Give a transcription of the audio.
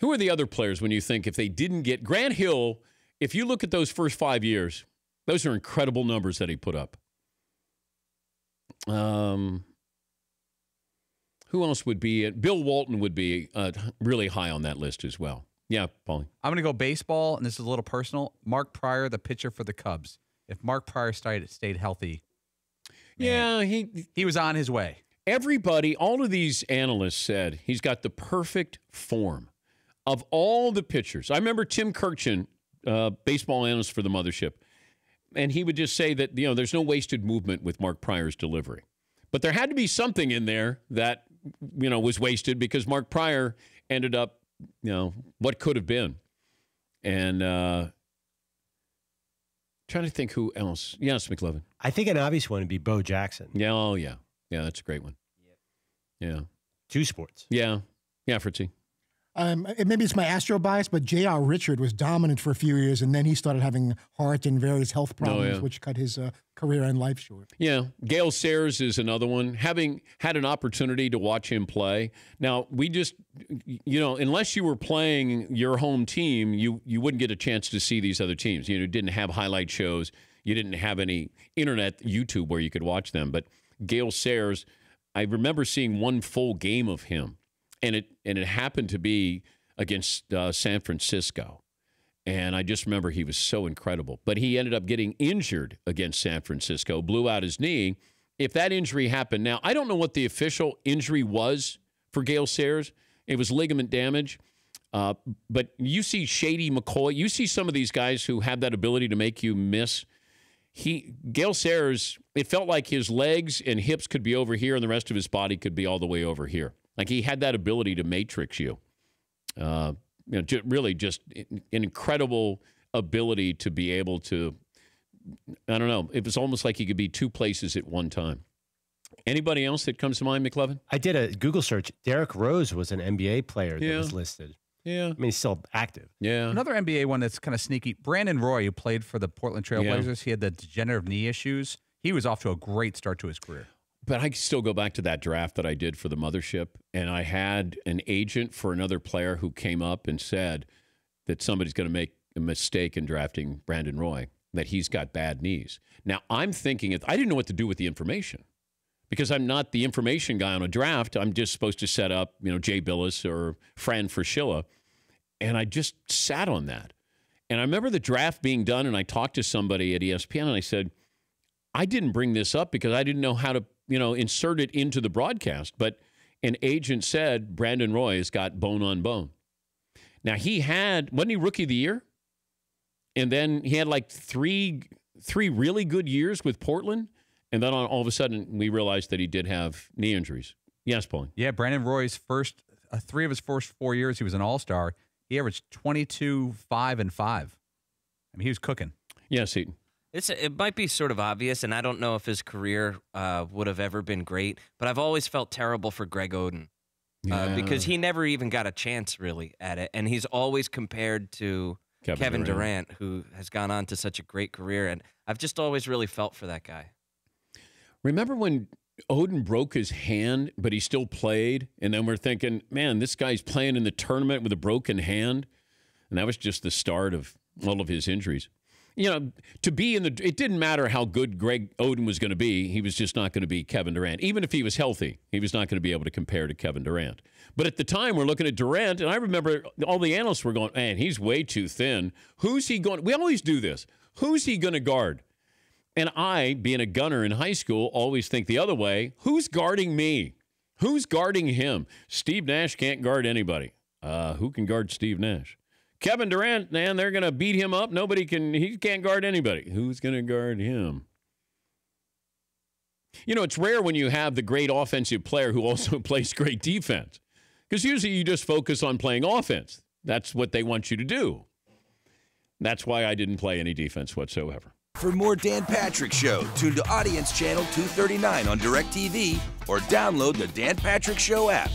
Who are the other players when you think if they didn't get Grant Hill? If you look at those first 5 years, those are incredible numbers that he put up. Who else would be? Bill Walton would be really high on that list as well. Yeah, Paulie. I'm going to go baseball, and this is a little personal. Mark Pryor, the pitcher for the Cubs. If Mark Pryor stayed healthy, man, yeah, he was on his way. Everybody, all of these analysts said he's got the perfect form of all the pitchers. I remember Tim Kirchin, baseball analyst for the Mothership, and he would just say that, there's no wasted movement with Mark Pryor's delivery. But there had to be something in there that, was wasted because Mark Pryor ended up, what could have been. And trying to think who else. Yes, McLovin. I think an obvious one would be Bo Jackson. Yeah, oh, yeah. Yeah, that's a great one. Yeah. Two sports. Yeah. Yeah, Fritzy. Maybe it's my Astro bias, but J.R. Richard was dominant for a few years, and then he started having heart and various health problems, which cut his career and life short. Yeah. Gale Sayers is another one. Having had an opportunity to watch him play. Now, we just, unless you were playing your home team, you wouldn't get a chance to see these other teams. You didn't have highlight shows. You didn't have any internet, YouTube, where you could watch them. But Gale Sayers, I remember seeing one full game of him. And it happened to be against San Francisco. And I just remember he was so incredible. But he ended up getting injured against San Francisco, blew out his knee. If that injury happened now, I don't know what the official injury was for Gale Sayers. It was ligament damage. But you see Shady McCoy. You see some of these guys who have that ability to make you miss. Gale Sayers, it felt like his legs and hips could be over here and the rest of his body could be all the way over here. Like he had that ability to matrix you. Really just an incredible ability to be able to, I don't know, it was almost like he could be two places at one time. Anybody else that comes to mind, McLevin? I did a Google search. Derrick Rose was an NBA player that was listed. Yeah. I mean, he's still active. Yeah. Another NBA one that's kind of sneaky, Brandon Roy, who played for the Portland Trailblazers. He had the degenerative knee issues. He was off to a great start to his career. But I still go back to that draft that I did for the Mothership, and I had an agent for another player who came up and said that somebody's going to make a mistake in drafting Brandon Roy, that he's got bad knees. Now, I'm thinking, I didn't know what to do with the information because I'm not the information guy on a draft. I'm just supposed to set up, Jay Billis or Fran Fraschilla, and I just sat on that. And I remember the draft being done, and I talked to somebody at ESPN, and I said, I didn't bring this up because I didn't know how to insert it into the broadcast. But an agent said Brandon Roy has got bone on bone. Now, wasn't he Rookie of the Year? And then he had like three really good years with Portland. And then all of a sudden, we realized that he did have knee injuries. Yes, Paulie. Yeah, Brandon Roy's three of his first 4 years, he was an all-star. He averaged 22, 5, and 5. I mean, he was cooking. Yes, Eaton. It might be sort of obvious, and I don't know if his career would have ever been great, but I've always felt terrible for Greg Oden because he never even got a chance really at it, and he's always compared to Kevin Durant, who has gone on to such a great career, and I've just always really felt for that guy. Remember when Oden broke his hand, but he still played, and then we're thinking, man, this guy's playing in the tournament with a broken hand, and that was just the start of all of his injuries. To be it didn't matter how good Greg Oden was going to be. He was just not going to be Kevin Durant. Even if he was healthy, he was not going to be able to compare to Kevin Durant. But at the time, we're looking at Durant, and I remember all the analysts were going, man, he's way too thin. Who's he going? We always do this. Who's he going to guard? And I, being a gunner in high school, always think the other way. Who's guarding me? Who's guarding him? Steve Nash can't guard anybody. Who can guard Steve Nash? Kevin Durant, man, they're going to beat him up. He can't guard anybody. Who's going to guard him? It's rare when you have the great offensive player who also plays great defense. Because usually you just focus on playing offense. That's what they want you to do. That's why I didn't play any defense whatsoever. For more Dan Patrick Show, tune to Audience Channel 239 on DirecTV or download the Dan Patrick Show app.